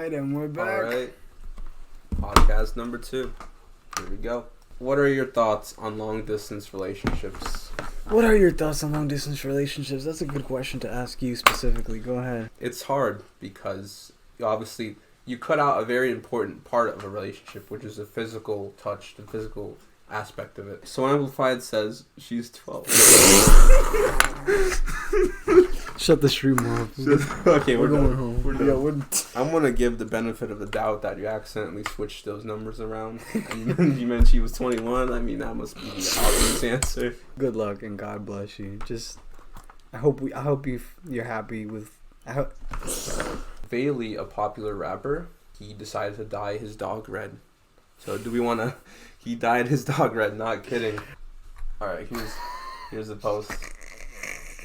Alright, and we're back. Alright. Podcast number 2. Here we go. What are your thoughts on long distance relationships? What are your thoughts on long distance relationships? That's a good question to ask you specifically. Go ahead. It's hard because obviously you cut out a very important part of a relationship, which is the physical touch, the physical aspect of it. So Amplified says she's 12. Shut the stream off. Okay, we're going done. home. We're done. Yeah, I'm gonna give the benefit of the doubt that you accidentally switched those numbers around. And you meant she was 21. I mean, that must be the obvious answer. Good luck and God bless you. Just, I hope you're happy with. Bailey, a popular rapper, he decided to dye his dog red. So do we want to? He dyed his dog red. Not kidding. All right, here's the post.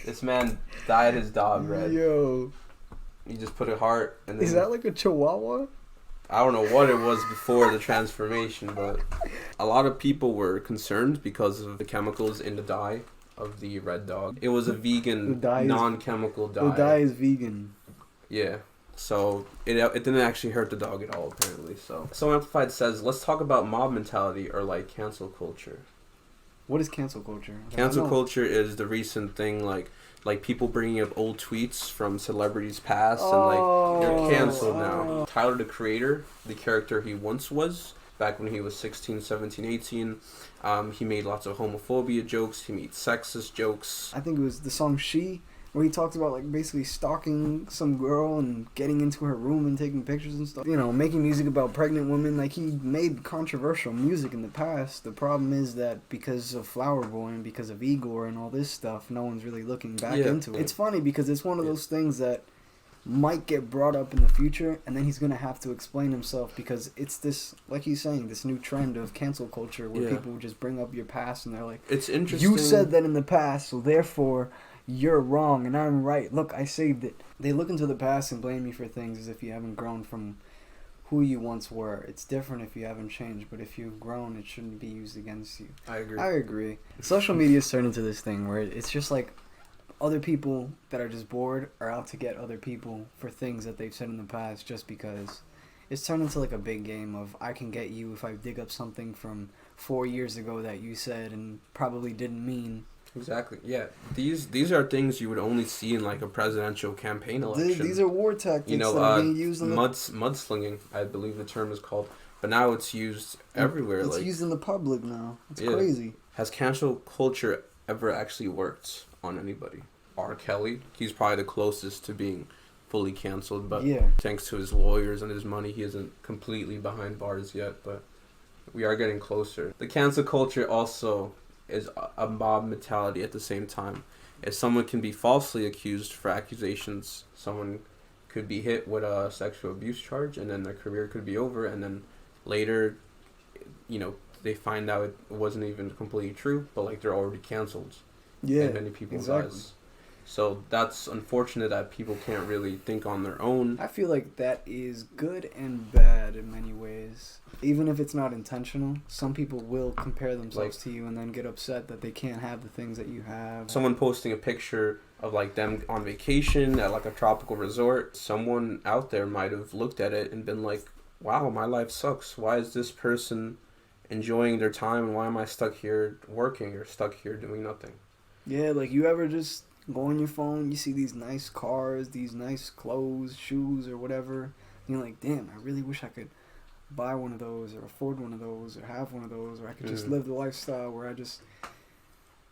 This man dyed his dog red. Yo, He just put a heart. And then, is that like a chihuahua? I don't know what it was before the transformation, but a lot of people were concerned because of the chemicals in the dye of the red dog. It was a vegan, non-chemical dye. The dye is vegan. Yeah. So it didn't actually hurt the dog at all, apparently. So Amplified says, let's talk about mob mentality or like cancel culture. What is cancel culture? Cancel culture is the recent thing, like people bringing up old tweets from celebrities past and like you're canceled now. Tyler, the Creator, the character he once was back when he was 16, 17, 18, he made lots of homophobia jokes. He made sexist jokes. I think it was the song She, where he talks about like basically stalking some girl and getting into her room and taking pictures and stuff. You know, making music about pregnant women. Like, he made controversial music in the past. The problem is that because of Flower Boy and because of Igor and all this stuff, no one's really looking back into it. It's funny because it's one of those things that might get brought up in the future, and then he's going to have to explain himself because it's this, like he's saying, this new trend of cancel culture where people just bring up your past and they're like, it's interesting. You said that in the past, so therefore you're wrong and I'm right. Look, I saved it. They look into the past and blame you for things as if you haven't grown from who you once were. It's different if you haven't changed, but if you've grown, it shouldn't be used against you. I agree. Social media's turned into this thing where it's just like other people that are just bored are out to get other people for things that they've said in the past just because. It's turned into like a big game of I can get you if I dig up something from 4 years ago that you said and probably didn't mean. Exactly. Yeah. These are things you would only see in like a presidential campaign election. These are war tactics that are being used in mudslinging, I believe the term is called. But now it's used everywhere. It's used in the public now. It's crazy. Has cancel culture ever actually worked on anybody? R. Kelly, he's probably the closest to being fully canceled, but thanks to his lawyers and his money, he isn't completely behind bars yet, but we are getting closer. The cancel culture also is a mob mentality at the same time. If someone can be falsely accused for accusations, someone could be hit with a sexual abuse charge and then their career could be over, and then later, you know, they find out it wasn't even completely true, but like they're already canceled in many people's eyes. So that's unfortunate that people can't really think on their own. I feel like that is good and bad in many ways. Even if it's not intentional, some people will compare themselves to you and then get upset that they can't have the things that you have. Someone posting a picture of like them on vacation at like a tropical resort, someone out there might have looked at it and been like, wow, my life sucks. Why is this person enjoying their time and why am I stuck here working or stuck here doing nothing? Yeah, like you ever just go on your phone, you see these nice cars, these nice clothes, shoes, or whatever, and you're like, damn, I really wish I could buy one of those, or afford one of those, or have one of those, or I could just live the lifestyle where I just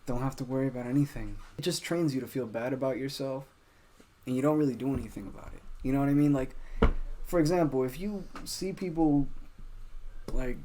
don't have to worry about anything. It just trains you to feel bad about yourself, and you don't really do anything about it. You know what I mean? Like, for example, if you see people, like,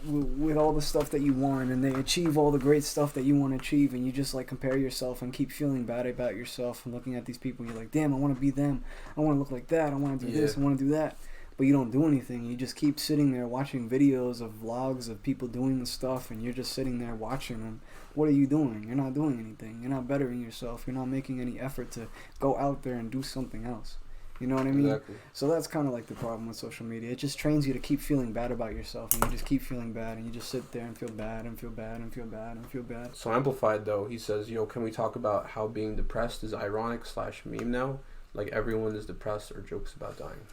with all the stuff that you want and they achieve all the great stuff that you want to achieve and you just like compare yourself and keep feeling bad about yourself and looking at these people and you're like, damn, I want to be them, I want to look like that, I want to do this, I want to do that, but you don't do anything. You just keep sitting there watching videos of vlogs of people doing the stuff and you're just sitting there watching them. What are you doing? You're not doing anything. You're not bettering yourself. You're not making any effort to go out there and do something else. You know what I mean? Exactly. So that's kind of like the problem with social media. It just trains you to keep feeling bad about yourself, and you just keep feeling bad, and you just sit there and feel bad and feel bad and feel bad and feel bad. So Amplified, though, he says, yo, can we talk about how being depressed is ironic / meme now? Like everyone is depressed or jokes about dying.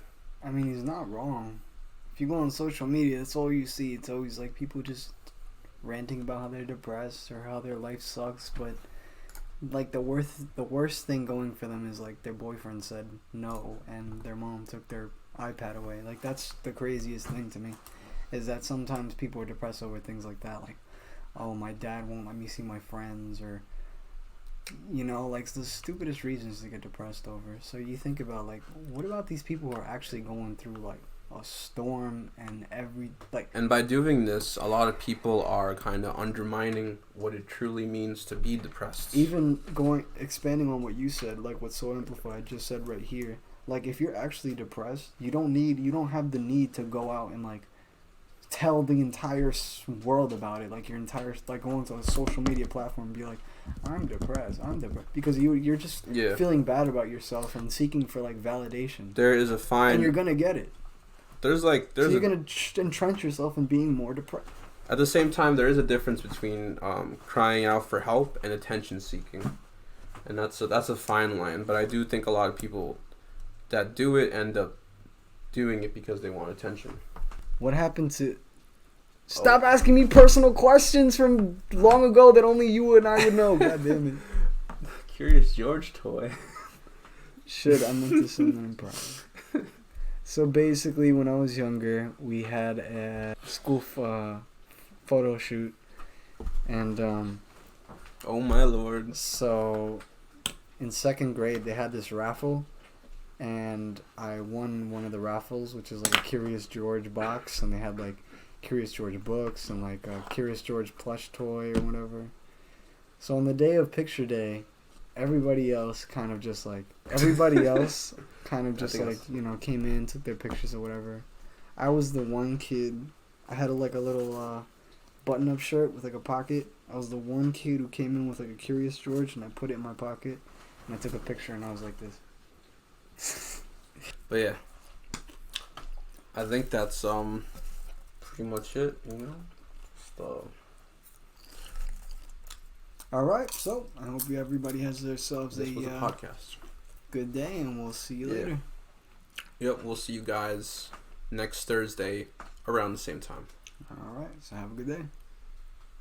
I mean, he's not wrong. If you go on social media, that's all you see. It's always like people just ranting about how they're depressed or how their life sucks, but like the worst thing going for them is like their boyfriend said no and their mom took their iPad away. Like that's the craziest thing to me, is that sometimes people are depressed over things like that, like, oh, my dad won't let me see my friends, or you know, like the stupidest reasons to get depressed over. So you think about, like, what about these people who are actually going through like a storm and and by doing this, a lot of people are kind of undermining what it truly means to be depressed. Even expanding on what you said, like what So Amplified just said right here, like if you're actually depressed, you don't have the need to go out and like tell the entire world about it, like like going to a social media platform and be like, I'm depressed, because you're just feeling bad about yourself and seeking for like validation. There is a fine, and you're gonna get it. So you're gonna entrench yourself in being more depressed. At the same time, there is a difference between crying out for help and attention seeking, and that's a fine line. But I do think a lot of people that do it end up doing it because they want attention. What happened to... Stop asking me personal questions from long ago that only you and I would know. God damn it. Curious George toy. Shit, I meant to send them probably. So basically, when I was younger, we had a school photo shoot, and oh my lord! So in second grade, they had this raffle, and I won one of the raffles, which is like a Curious George box, and they had like Curious George books and like a Curious George plush toy or whatever. So on the day of picture day, everybody else kind of just like you know, came in, took their pictures or whatever. I was the one kid. I had a little button-up shirt with like a pocket. I was the one kid who came in with like a Curious George, and I put it in my pocket, and I took a picture, and I was like this. But yeah, I think that's pretty much it. You know, so. All right, so I hope everybody has themselves a podcast. Good day, and we'll see you later. Yep, we'll see you guys next Thursday around the same time. All right, so have a good day.